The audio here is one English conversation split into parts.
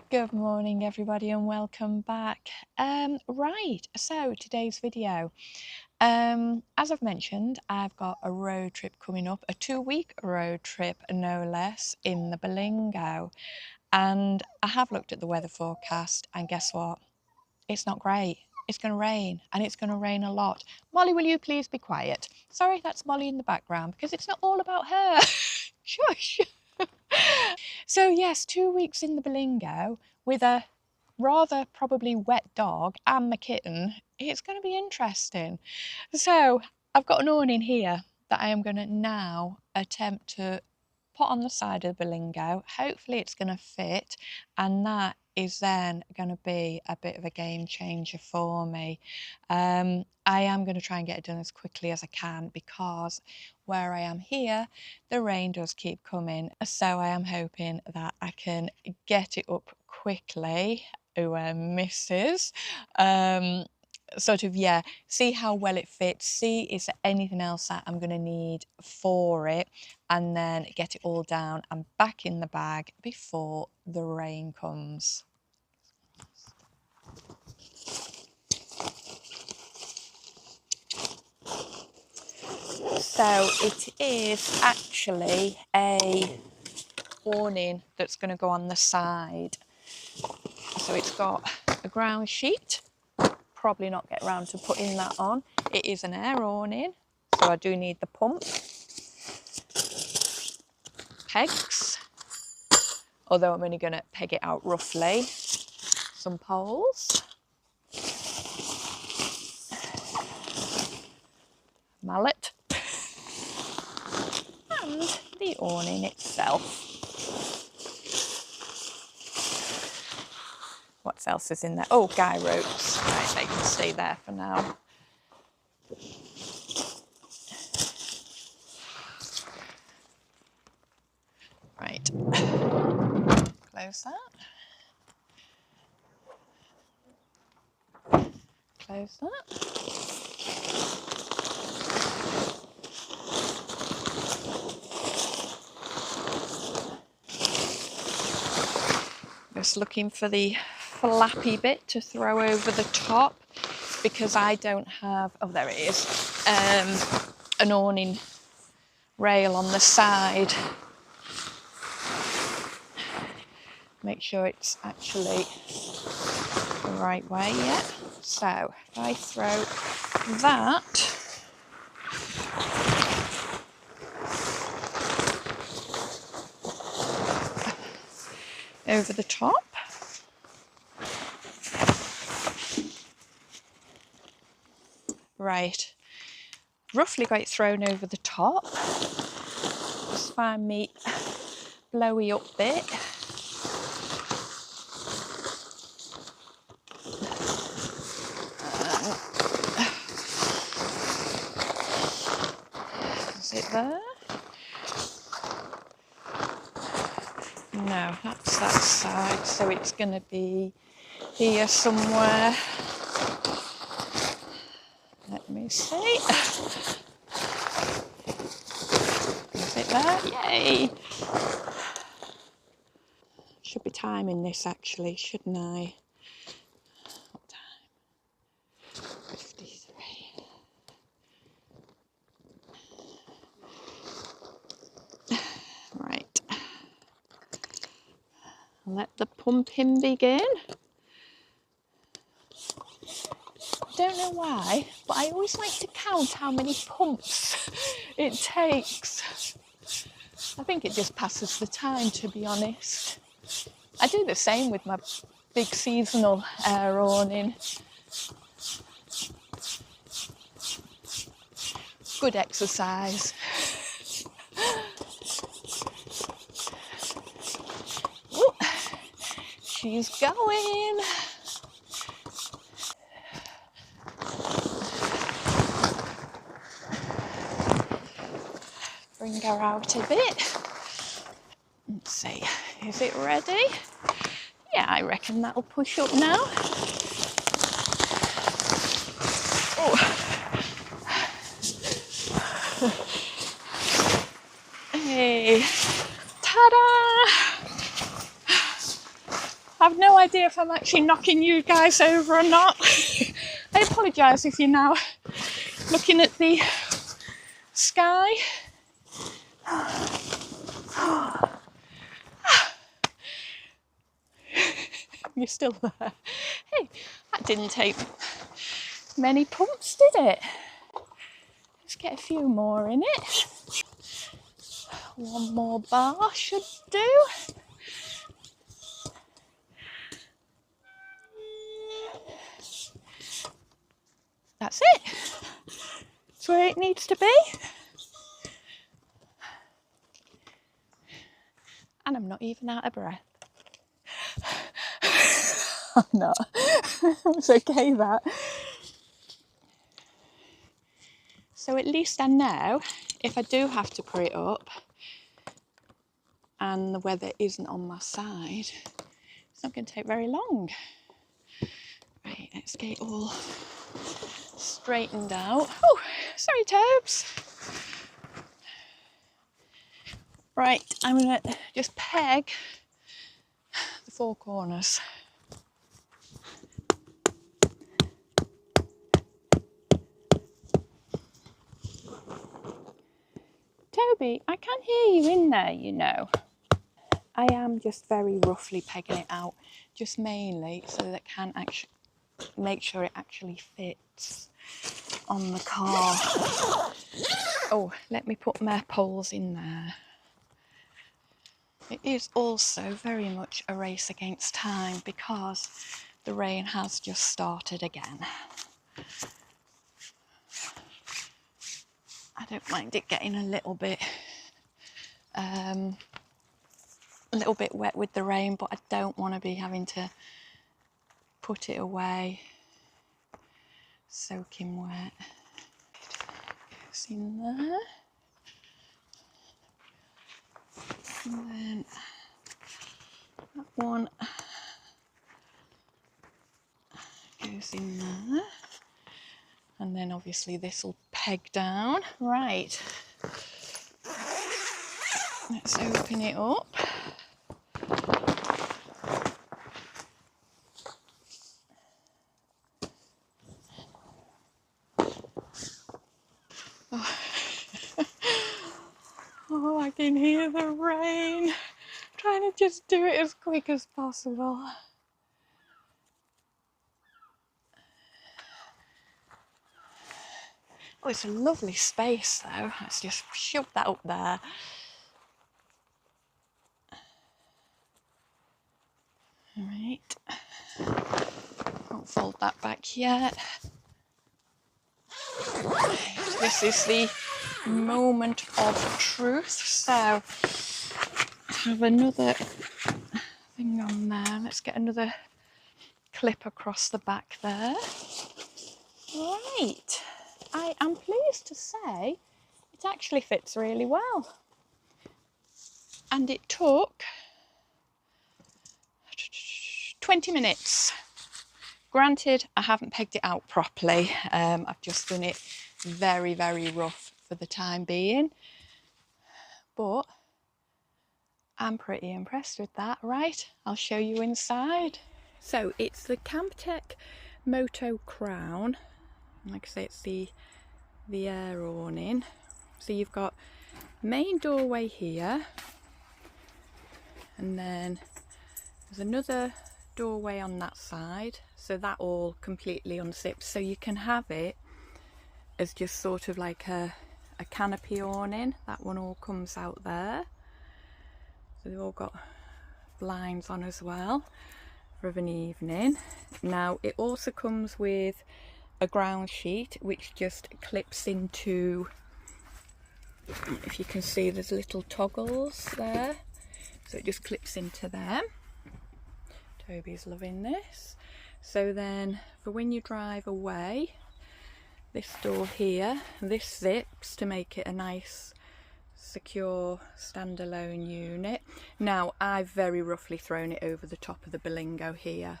Good morning everybody and welcome back. Right, so today's video, as I've mentioned, I've got a road trip coming up, a 2-week road trip no less, in the Berlingo, and I have looked at the weather forecast and guess what, it's not great. It's going to rain, and it's going to rain a lot. Molly, will you please be quiet? Sorry, that's Molly in the background because it's not all about her. Shush. So yes, 2 weeks in the Berlingo with a rather probably wet dog and my kitten. It's going to be interesting. So I've got an awning here that I am going to now attempt to put on the side of the Berlingo. Hopefully it's going to fit, and that is then going to be a bit of a game changer for me. I am going to try and get it done as quickly as I can because where I am here, the rain does keep coming. So I am hoping that I can get it up quickly. Misses. Sort of, yeah, see how well it fits, see is there anything else that I'm going to need for it, and then get it all down and back in the bag before the rain comes. So it is actually a awning that's going to go on the side. So it's got a ground sheet. Probably not get around to putting that on. It is an air awning, so I do need the pump, pegs, although I'm only going to peg it out roughly, some poles, mallet, and the awning itself. What else is in there? Oh, guy ropes. Right, they can stay there for now. Right, close that. Close that. Just looking for the flappy bit to throw over the top because I don't have, oh there it is, an awning rail on the side. Make sure it's actually the right way yet. So if I throw that over the top, right, roughly got it thrown over the top. Just find me blowy up bit. Is it there? No, that's that side, so it's going to be here somewhere. Let me see. Is it there? Yay! Should be timing this actually, shouldn't I? What time? 53. Right. Let the pumping begin. I don't know why, but I always like to count how many pumps it takes. I think it just passes the time, to be honest. I do the same with my big seasonal air awning. Good exercise. Ooh, she's going. Bring her out a bit. Let's see, is it ready? Yeah, I reckon that'll push up now. Oh. Hey, ta-da! I've no idea if I'm actually knocking you guys over or not. I apologise if you're now looking at the sky. You're still there. Hey, that didn't take many pumps, did it? Let's get a few more in it. One more bar should do. That's it. It's where it needs to be. And I'm not even out of breath. I'm not. It's okay, that. So at least I know if I do have to put it up and the weather isn't on my side, it's not going to take very long. Right, let's get it all straightened out. Oh, sorry, Tobes. Right, I'm going to just peg the four corners. Toby, I can hear you in there, you know. I am just very roughly pegging it out, just mainly so that I can actually make sure it actually fits on the car. Oh, let me put my poles in there. It is also very much a race against time because the rain has just started again. I don't mind it getting a little bit wet with the rain, but I don't want to be having to put it away soaking wet. Goes in there. And then that one goes in there. And then obviously this will peg down. Right. Let's open it up. Oh, I can hear the rain. I'm trying to just do it as quick as possible. Oh, it's a lovely space though. Let's just shove that up there. Right. Won't fold that back yet. This is the moment of truth. So I have another thing on there. Let's get another clip across the back there. Right. I am pleased to say it actually fits really well. And it took 20 minutes. Granted, I haven't pegged it out properly. I've just done it very, very rough for the time being. But I'm pretty impressed with that. Right, I'll show you inside. So it's the Camptech Moto Crown. Like I say, it's the air awning. So you've got main doorway here, and then there's another doorway on that side, so that all completely unzips, so you can have it as just sort of like a canopy awning. That one all comes out there, so they've all got blinds on as well for an evening. Now it also comes with a ground sheet which just clips into, if you can see there's little toggles there, so it just clips into them. Toby's loving this. So then for when you drive away, this door here, this zips to make it a nice secure standalone unit. Now I've very roughly thrown it over the top of the BERLINGO here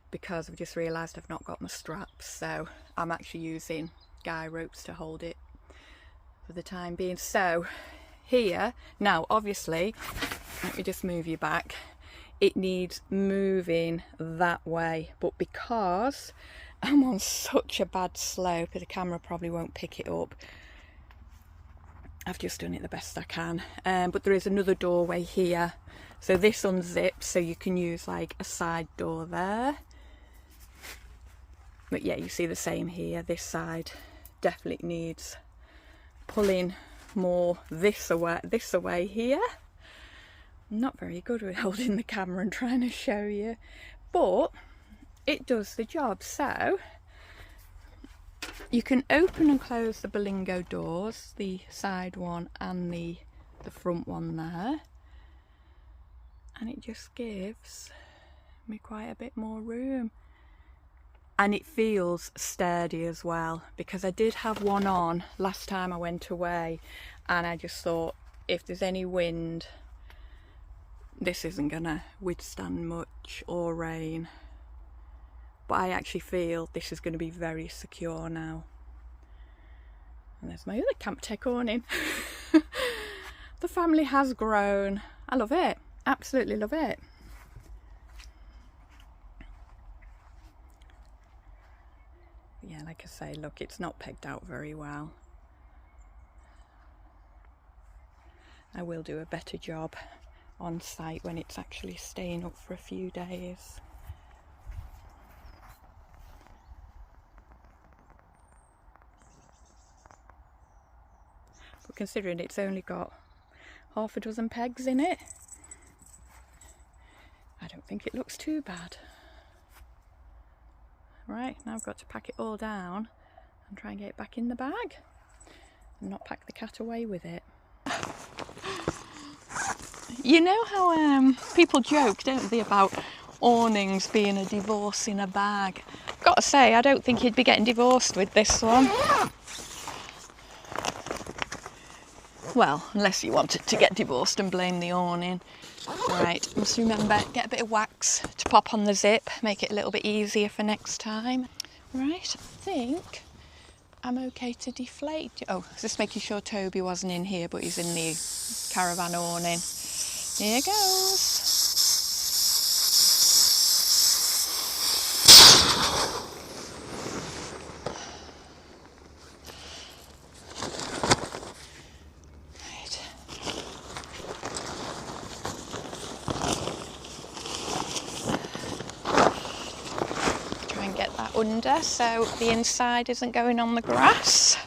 because I've just realised I've not got my straps, so I'm actually using guy ropes to hold it for the time being. So here, now obviously, let me just move you back. it needs moving that way, but because I'm on such a bad slope, the camera probably won't pick it up, I've just done it the best I can. But there is another doorway here, so this unzips, so you can use like a side door there. But yeah, you see the same here. This side definitely needs pulling more this away here. I'm not very good with holding the camera and trying to show you, but it does the job. So you can open and close the Berlingo doors, the side one and the front one there, and it just gives me quite a bit more room. And it feels sturdy as well, because I did have one on last time I went away, and I just thought if there's any wind, this isn't gonna withstand much, or rain. But I actually feel this is going to be very secure now. And there's my other Camptech awning. The family has grown. I love it. Absolutely love it. Yeah, like I say, look, it's not pegged out very well. I will do a better job on site when it's actually staying up for a few days. But considering it's only got half a dozen pegs in it, I don't think it looks too bad. Right, now I've got to pack it all down and try and get it back in the bag and not pack the cat away with it. You know how people joke, don't they, about awnings being a divorce in a bag? I've got to say, I don't think you'd be getting divorced with this one. Well, unless you wanted to get divorced and blame the awning. Right, must remember, get a bit of wax to pop on the zip, make it a little bit easier for next time. Right, I think I'm okay to deflate. Oh, just making sure Toby wasn't in here, but he's in the caravan awning. Here goes. Under so the inside isn't going on the grass.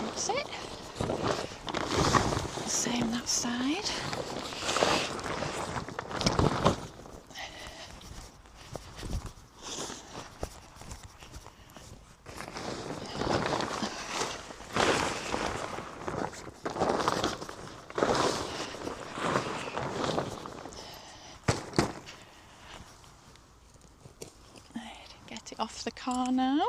That's it. Same that side. Off the car now.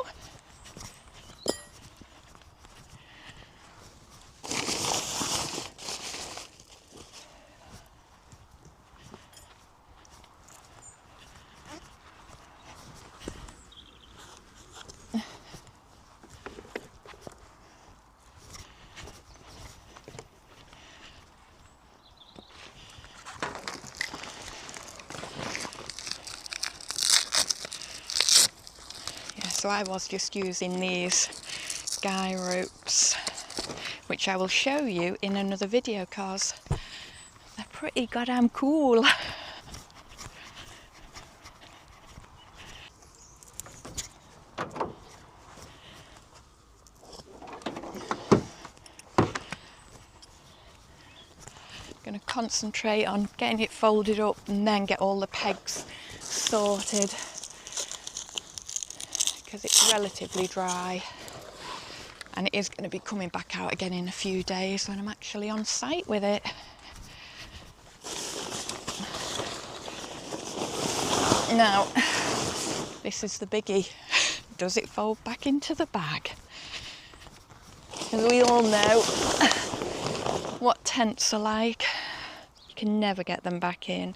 So I was just using these guy ropes, which I will show you in another video because they're pretty goddamn cool. I'm going to concentrate on getting it folded up and then get all the pegs sorted, because it's relatively dry and it is going to be coming back out again in a few days when I'm actually on site with it. Now, this is the biggie. Does it fold back into the bag? As we all know what tents are like, you can never get them back in.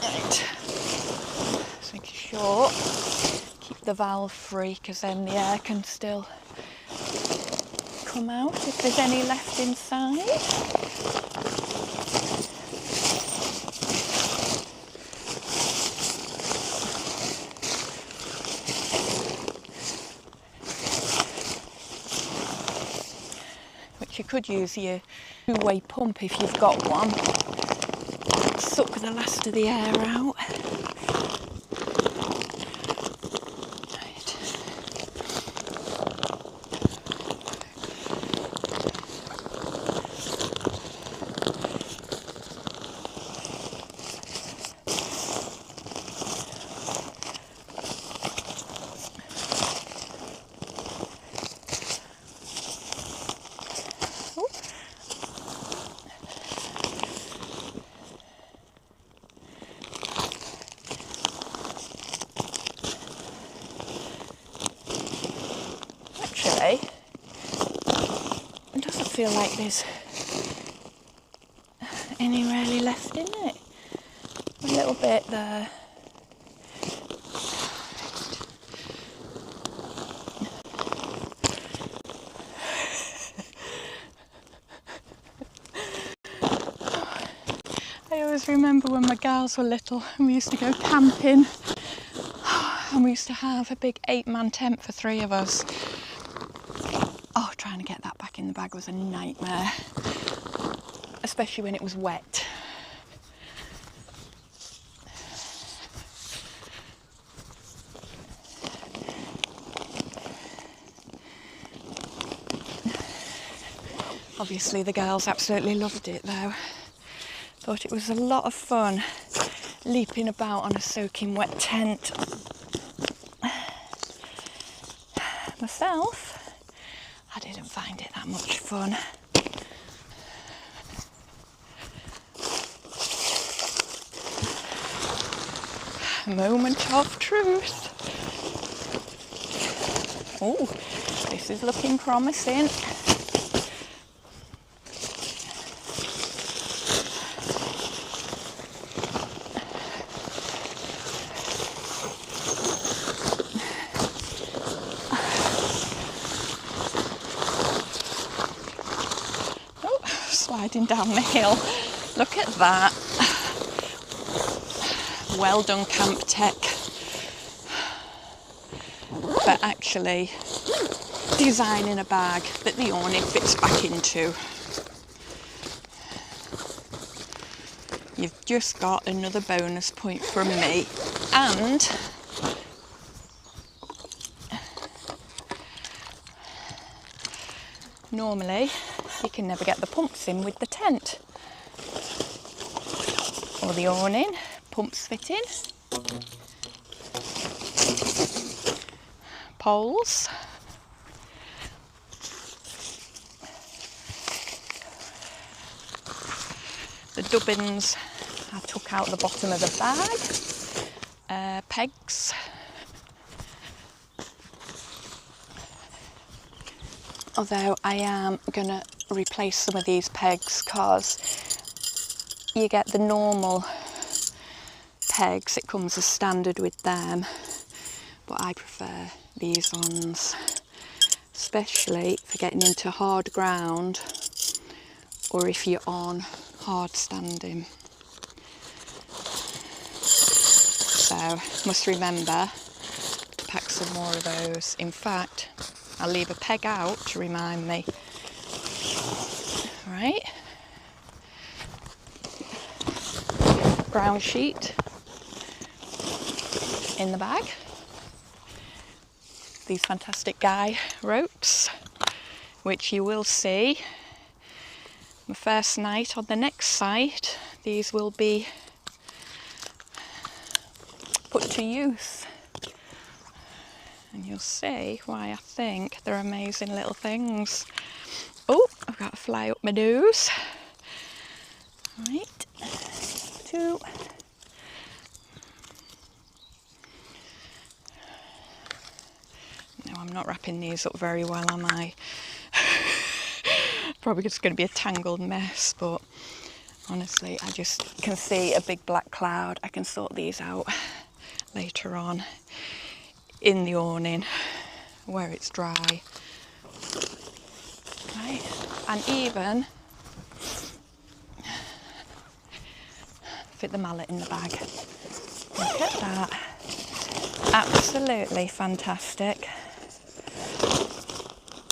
Right, just making sure the valve free, because then the air can still come out if there's any left inside. Which you could use your two-way pump if you've got one. Suck the last of the air out. It doesn't feel like there's any really left in it. A little bit there. I always remember when my girls were little and we used to go camping, and we used to have a big 8-man tent for 3 of us. Oh, trying to get that back in the bag was a nightmare, especially when it was wet. Obviously the girls absolutely loved it though. Thought it was a lot of fun leaping about on a soaking wet tent. Myself, I didn't find it that much fun. Moment of truth. Oh, this is looking promising. Sliding down the hill. Look at that. Well done, Camptech, for actually designing a bag that the awning fits back into. You've just got another bonus point from me. And normally you can never get the pumps in with the tent or the awning. Pumps fit in, poles, the dubbins I took out the bottom of the bag, pegs, although I am going to replace some of these pegs because you get the normal pegs, it comes as standard with them, but I prefer these ones, especially for getting into hard ground or if you're on hard standing. So must remember to pack some more of those. In fact, I'll leave a peg out to remind me. Right, ground sheet in the bag, these fantastic guy ropes, which you will see my first night on the next site. These will be put to use and you'll see why I think they're amazing little things. Oh, I've got to fly up my nose. Right, 2. No, I'm not wrapping these up very well, am I? Probably just going to be a tangled mess, but honestly, I just can see a big black cloud. I can sort these out later on. in the awning where it's dry. Right, and even fit the mallet in the bag. Look at that. Absolutely fantastic.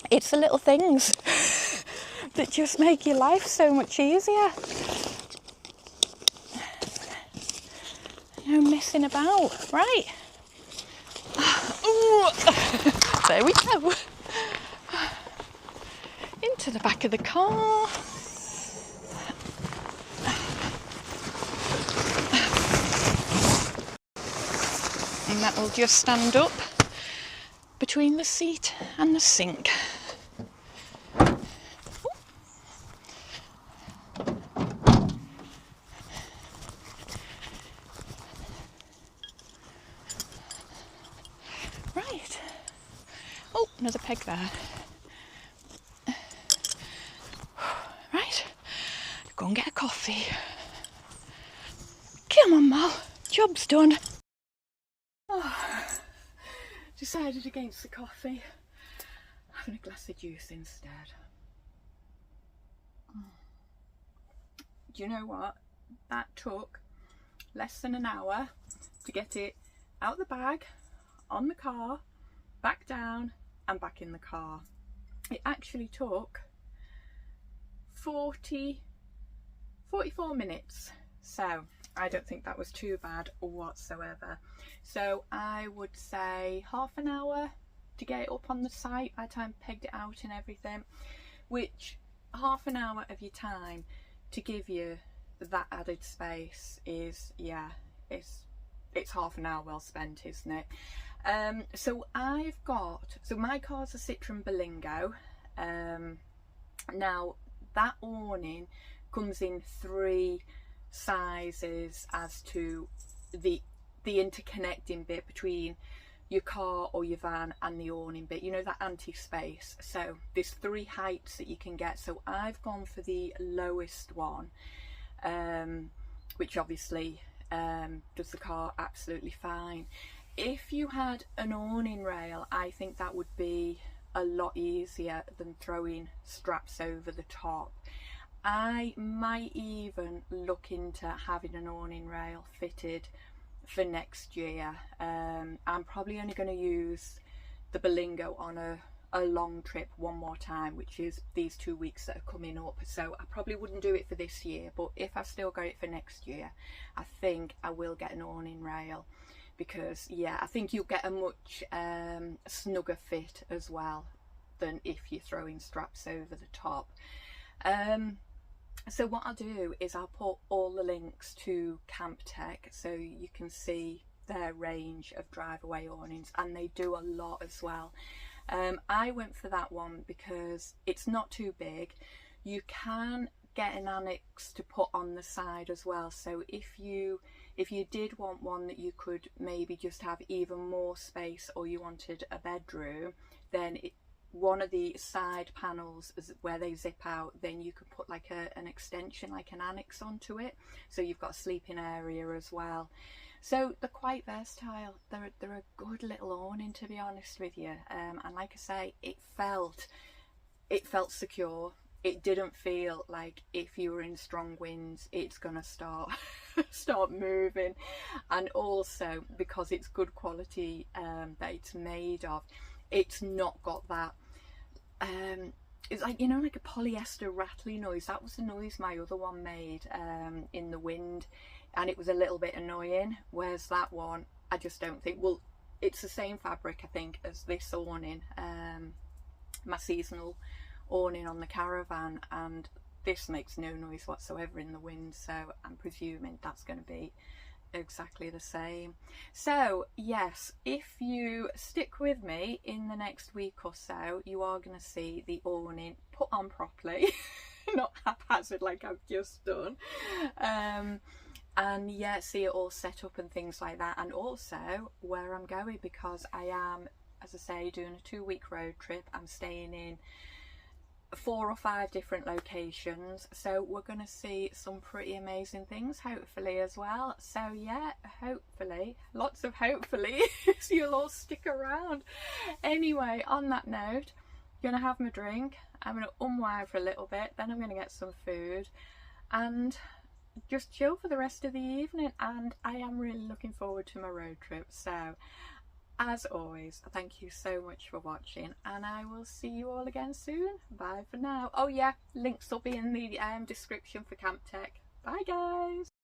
It's the little things that just make your life so much easier. No messing about, right? Ooh. There we go. Into the back of the car. And that will just stand up between the seat and the sink. Right. Oh, another peg there. Right. Go and get a coffee. Come on, Mal. Job's done. Oh, decided against the coffee. Having a glass of juice instead. Do you know what? That took less than an hour to get it out the bag, on the car, back down and back in the car. It actually took 44 minutes. So I don't think that was too bad whatsoever. So I would say half an hour to get it up on the site by the time I pegged it out and everything, which half an hour of your time to give you that added space is, yeah, it's half an hour well spent, isn't it? So my car's a CITROEN BERLINGO. Now that awning comes in 3 sizes as to the interconnecting bit between your car or your van and the awning bit, you know, that anti-space. So there's 3 heights that you can get. So I've gone for the lowest one, which obviously does the car absolutely fine. If you had an awning rail, I think that would be a lot easier than throwing straps over the top. I might even look into having an awning rail fitted for next year. I'm probably only going to use the BERLINGO on a long trip one more time, which is these 2 weeks that are coming up. So I probably wouldn't do it for this year, but if I've still got it for next year, I think I will get an awning rail, because yeah, I think you'll get a much snugger fit as well than if you're throwing straps over the top. So what I'll do is I'll put all the links to Camptech so you can see their range of drive-away awnings, and they do a lot as well. I went for that one because it's not too big. You can get an annex to put on the side as well, so if you did want one that you could maybe just have even more space, or you wanted a bedroom, then one of the side panels where they zip out, then you could put like an extension, like an annex onto it, so you've got a sleeping area as well. So they're quite versatile. They're a good little awning, to be honest with you. And like I say, it felt secure. It didn't feel like if you were in strong winds it's gonna start moving. And also because it's good quality that it's made of, it's not got that it's like, you know, like a polyester rattly noise. That was the noise my other one made in the wind, and it was a little bit annoying, whereas that one I just don't think, well, it's the same fabric I think as this awning, my seasonal awning on the caravan, and this makes no noise whatsoever in the wind, so I'm presuming that's going to be exactly the same. So yes, if you stick with me in the next week or so, you are going to see the awning put on properly, not haphazard like I've just done, and yeah, see it all set up and things like that, and also where I'm going, because I am, as I say, doing a 2-week road trip. I'm staying in 4 or 5 different locations, so we're going to see some pretty amazing things hopefully as well. So yeah, hopefully, lots of hopefully, so you'll all stick around. Anyway, on that note, I'm going to have my drink, I'm going to unwind for a little bit, then I'm going to get some food and just chill for the rest of the evening, and I am really looking forward to my road trip. So as always, thank you so much for watching, and I will see you all again soon. Bye for now. Oh yeah, links will be in the description for Camptech. Bye guys.